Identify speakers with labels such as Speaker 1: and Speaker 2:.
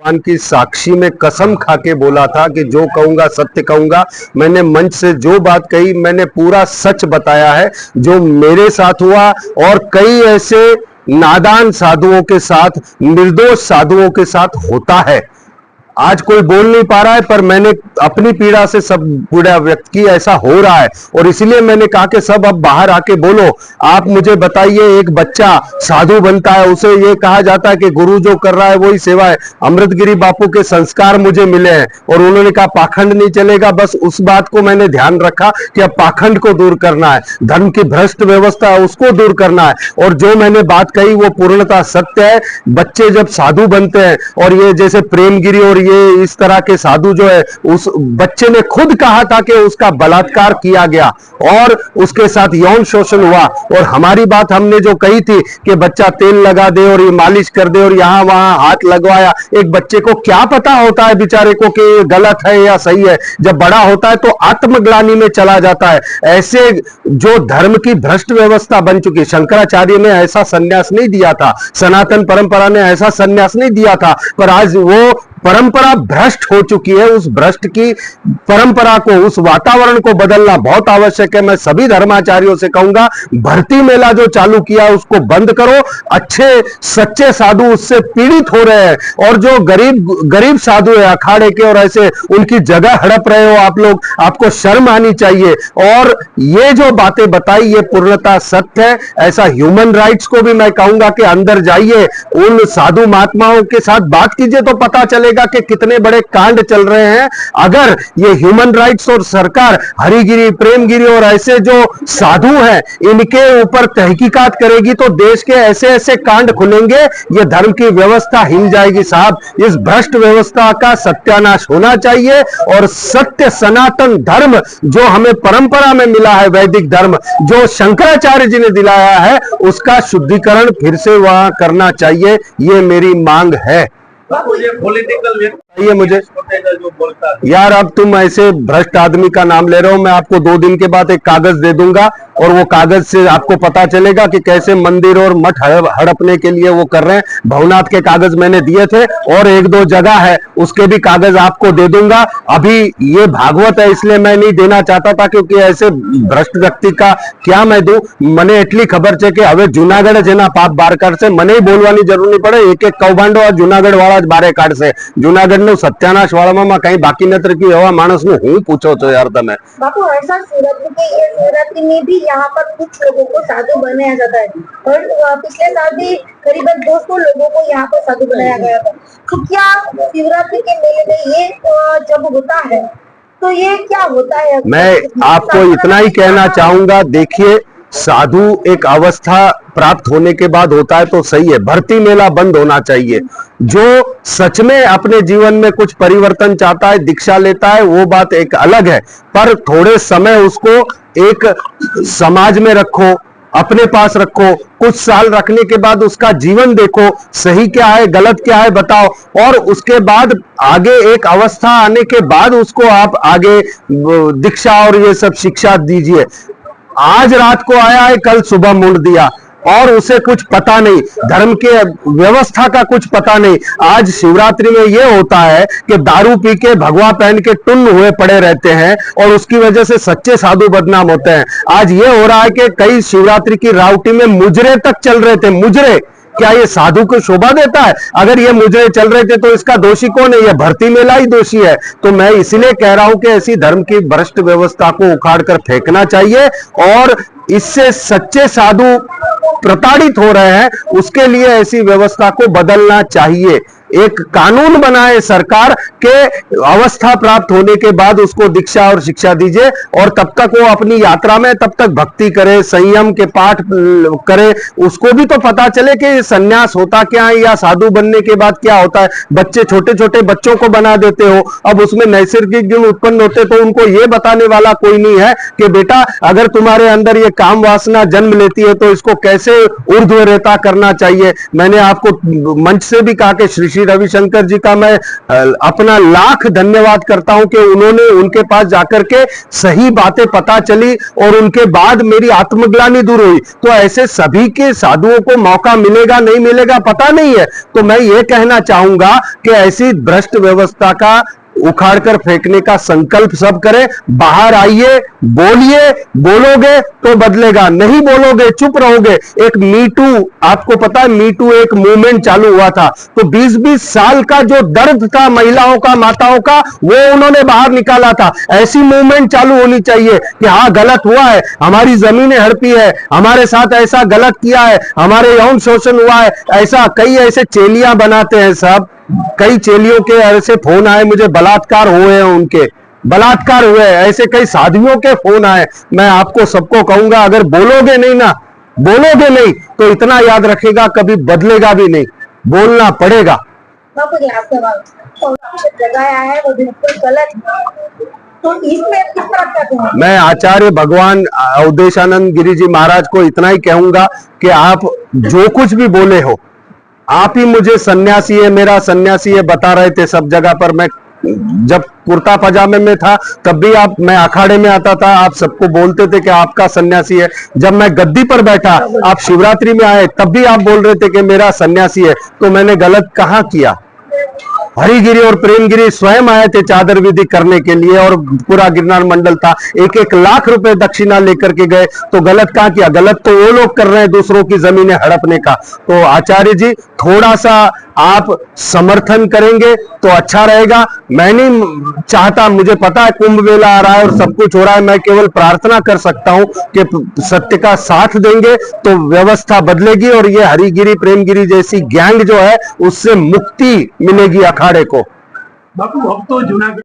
Speaker 1: भगवान की साक्षी में कसम खा के बोला था कि जो कहूंगा सत्य कहूंगा। मैंने मंच से जो बात कही मैंने पूरा सच बताया है, जो मेरे साथ हुआ और कई ऐसे नादान साधुओं के साथ, निर्दोष साधुओं के साथ होता है। आज कोई बोल नहीं पा रहा है, पर मैंने अपनी पीड़ा से सब पीड़ा व्यक्त की, ऐसा हो रहा है। और इसलिए मैंने कहा कि सब अब बाहर आके बोलो। आप मुझे बताइए, एक बच्चा साधु बनता है, उसे ये कहा जाता है कि गुरु जो कर रहा है वही सेवा है। अमृतगिरी बापू के संस्कार मुझे मिले हैं और उन्होंने कहा पाखंड नहीं चलेगा। बस उस बात को मैंने ध्यान रखा कि अब पाखंड को दूर करना है, धर्म की भ्रष्ट व्यवस्था है उसको दूर करना है। और जो मैंने बात कही वो पूर्णतः सत्य है। बच्चे जब साधु बनते हैं, और ये जैसे प्रेमगिरी और ये इस तरह के साधु जो है, उस बच्चे ने खुद कहा था कि उसका बलात्कार किया गया और उसके साथ यौन शोषण हुआ। और हमारी बात हमने जो कही थी कि बच्चा तेल लगा दे और ये मालिश कर दे और यहां वहां हाथ लगवाया, एक बच्चे को क्या पता होता है बेचारे को कि ये गलत है या सही है। जब बड़ा होता है तो आत्मग्लानि में चला जाता है। ऐसे जो धर्म की भ्रष्ट व्यवस्था बन चुकी, शंकराचार्य ने ऐसा संन्यास नहीं दिया था, सनातन परंपरा ने ऐसा संन्यास नहीं दिया था, पर आज वो परंपरा भ्रष्ट हो चुकी है। उस भ्रष्ट की परंपरा को, उस वातावरण को बदलना बहुत आवश्यक है। मैं सभी धर्माचार्यों से कहूंगा, भर्ती मेला जो चालू किया उसको बंद करो। अच्छे सच्चे साधु उससे पीड़ित हो रहे हैं और जो गरीब साधु है अखाड़े के और ऐसे उनकी जगह हड़प रहे हो आप लोग, आपको शर्म आनी चाहिए। और ये जो बातें बताई ये पूर्णतः सत्य है। ऐसा ह्यूमन राइट्स को भी मैं कहूंगा कि अंदर जाइए, उन साधु महात्माओं के साथ बात कीजिए तो पता चलेगा कि कितने बड़े कांड चल रहे हैं। अगर ये ह्यूमन राइट्स और सरकार हरिगिरी, प्रेमगिरी और ऐसे जो साधु हैं इनके ऊपर तहकीकात करेगी तो देश के ऐसे ऐसे कांड खुलेंगे, ये धर्म की व्यवस्था हिल जाएगी। साहब, इस भ्रष्ट व्यवस्था का सत्यानाश होना चाहिए और सत्य सनातन धर्म जो हमें परंपरा में मिला है, वैदिक धर्म जो शंकराचार्य जी ने दिलाया है, उसका शुद्धिकरण फिर से वहां करना चाहिए। ये मेरी मांग है। ये मुझे जो बोलता है यार, अब तुम ऐसे भ्रष्ट आदमी का नाम ले रहे हो। मैं आपको 2 दिन के बाद एक कागज दे दूंगा और वो कागज से आपको पता चलेगा कि कैसे मंदिर और मठ हड़पने के लिए वो कर रहे हैं। भवनाथ के कागज मैंने दिए थे और 1-2 जगह है उसके भी कागज आपको दे दूंगा। अभी ये भागवत है इसलिए मैं नहीं देना चाहता था, क्योंकि ऐसे भ्रष्ट व्यक्ति का क्या मैं दूं। મને એટલી ખબર છે કે હવે જુનાગઢ જેના પાપ બહાર કાઢશે, મને બોલવાની જરૂર નહીં પડે। એક એક કૌભાંડો આ જુનાગઢ વાળા જ બારે કાઢશે। જુનાગઢનું સત્યાનાશ વાળામાં કઈ બાકી નથી રહ્યું। એવા માણસનું હું પૂછો છો यार તમે।
Speaker 2: बापू, ऐसा सूरत के ये शिवरात्रि में भी यहाँ पर कुछ लोगों को साधु बनाया जाता है और पिछले साल भी करीबन 200 लोगों को यहाँ पर साधु बनाया गया था। तो क्या शिवरात्रि के मेले में ये जब होता है तो ये क्या होता है?
Speaker 1: मैं आपको इतना ही कहना चाहूंगा, देखिए साधु एक अवस्था प्राप्त होने के बाद होता है तो सही है, भर्ती मेला बंद होना चाहिए। जो सच में अपने जीवन में कुछ परिवर्तन चाहता है, दीक्षा लेता है, वो बात एक अलग है, पर थोड़े समय उसको एक समाज में रखो, अपने पास रखो। कुछ साल रखने के बाद उसका जीवन देखो, सही क्या है गलत क्या है बताओ, और उसके बाद आगे एक अवस्था आने के बाद उसको आप आगे दीक्षा और ये सब शिक्षा दीजिए। आज रात को आया है, कल सुबह मुड़ दिया और उसे कुछ पता नहीं, धर्म के व्यवस्था का कुछ पता नहीं। आज शिवरात्रि में यह होता है कि दारू पी के भगवा पहन के टुन्न हुए पड़े रहते हैं और उसकी वजह से सच्चे साधु बदनाम होते हैं। आज यह हो रहा है कि कई शिवरात्रि की राउटी में मुजरे तक चल रहे थे। मुजरे, क्या ये साधु को शोभा देता है? अगर ये मुजरे चल रहे थे तो इसका दोषी कौन है? ये भर्ती मेला ही दोषी है। तो मैं इसलिए कह रहा हूं कि ऐसी धर्म की भ्रष्ट व्यवस्था को उखाड़ कर फेंकना चाहिए और इससे सच्चे साधु प्रताड़ित हो रहे हैं, उसके लिए ऐसी व्यवस्था को बदलना चाहिए। एक कानून बनाए सरकार के अवस्था प्राप्त होने के बाद उसको दीक्षा और शिक्षा दीजिए और तब तक वो अपनी यात्रा में तब तक भक्ति करे, संयम के पाठ करे। उसको भी तो पता चले कि सन्यास होता क्या है या साधु बनने के बाद क्या होता है। बच्चे, छोटे छोटे बच्चों को बना देते हो, अब उसमें नैसर्गिक गुण उत्पन्न होते तो उनको ये बताने वाला कोई नहीं है कि बेटा अगर तुम्हारे अंदर ये काम वासना जन्म लेती है तो इसको कैसे ऊर्ध्वरेता करना चाहिए। मैंने आपको मंच से भी कहा कि श्री श्री रविशंकर जी का मैं अपना लाख धन्यवाद करता हूं कि उन्होंने उनके पास जाकर के सही बातें पता चली और उनके बाद मेरी आत्मग्लानि दूर हुई। तो ऐसे सभी के साधुओं को मौका मिलेगा नहीं मिलेगा पता नहीं है। तो मैं ये कहना चाहूंगा कि ऐसी भ्रष्ट व्यवस्था का उखाड़कर फेंकने का संकल्प सब करें। बाहर आइए, बोलिए, बोलोगे तो बदलेगा, नहीं बोलोगे चुप रहोगे। एक मीटू, आपको पता है मीटू एक मूवमेंट चालू हुआ था, तो 20-20 साल का जो दर्द था महिलाओं का, माताओं का, वो उन्होंने बाहर निकाला था। ऐसी मूवमेंट चालू होनी चाहिए कि हाँ गलत हुआ है, हमारी जमीनें हड़पी है, हमारे साथ ऐसा गलत किया है, हमारे यौन शोषण हुआ है। ऐसा कई ऐसे चेलियां बनाते हैं सब, कई चेलियों के ऐसे फोन आए मुझे, बलात्कार हुए हैं, उनके बलात्कार हुए हैं, ऐसे कई साधुओं के फोन आए। मैं आपको सबको कहूंगा, अगर बोलोगे नहीं ना, बोलोगे नहीं तो इतना याद रखेगा कभी बदलेगा भी नहीं, बोलना पड़ेगा।
Speaker 2: बापू जी आपके जगाया है वो बिल्कुल गलत, तो इसमें किस तरह का कहूं?
Speaker 1: मैं आचार्य भगवान अवधेशानंद गिरी जी महाराज को इतना ही कहूंगा कि आप जो कुछ भी बोले हो, आप ही मुझे सन्यासी है, मेरा सन्यासी है बता रहे थे सब जगह पर। मैं जब कुर्ता पजामे में था तब भी मैं अखाड़े में आता था, आप सबको बोलते थे कि आपका सन्यासी है। जब मैं गद्दी पर बैठा, आप शिवरात्रि में आए तब भी आप बोल रहे थे कि मेरा सन्यासी है। तो मैंने गलत कहाँ किया? हरिगिरी और प्रेमगिरी स्वयं आए थे चादर विधि करने के लिए और पूरा गिरनार मंडल था, 1-1 लाख रुपए दक्षिणा लेकर के गए। तो गलत कहाँ किया? गलत तो वो लोग कर रहे हैं दूसरों की जमीनें हड़पने का। तो आचार्य जी थोड़ा सा आप समर्थन करेंगे तो अच्छा रहेगा। मैं नहीं चाहता, मुझे पता है कुंभ मेला आ रहा है और सब कुछ हो रहा है, मैं केवल प्रार्थना कर सकता हूं कि सत्य का साथ देंगे तो व्यवस्था बदलेगी और ये हरिगिरी प्रेमगिरी जैसी गैंग जो है उससे मुक्ति मिलेगी अखाड़े को।
Speaker 3: बापू अब तो जूनागढ़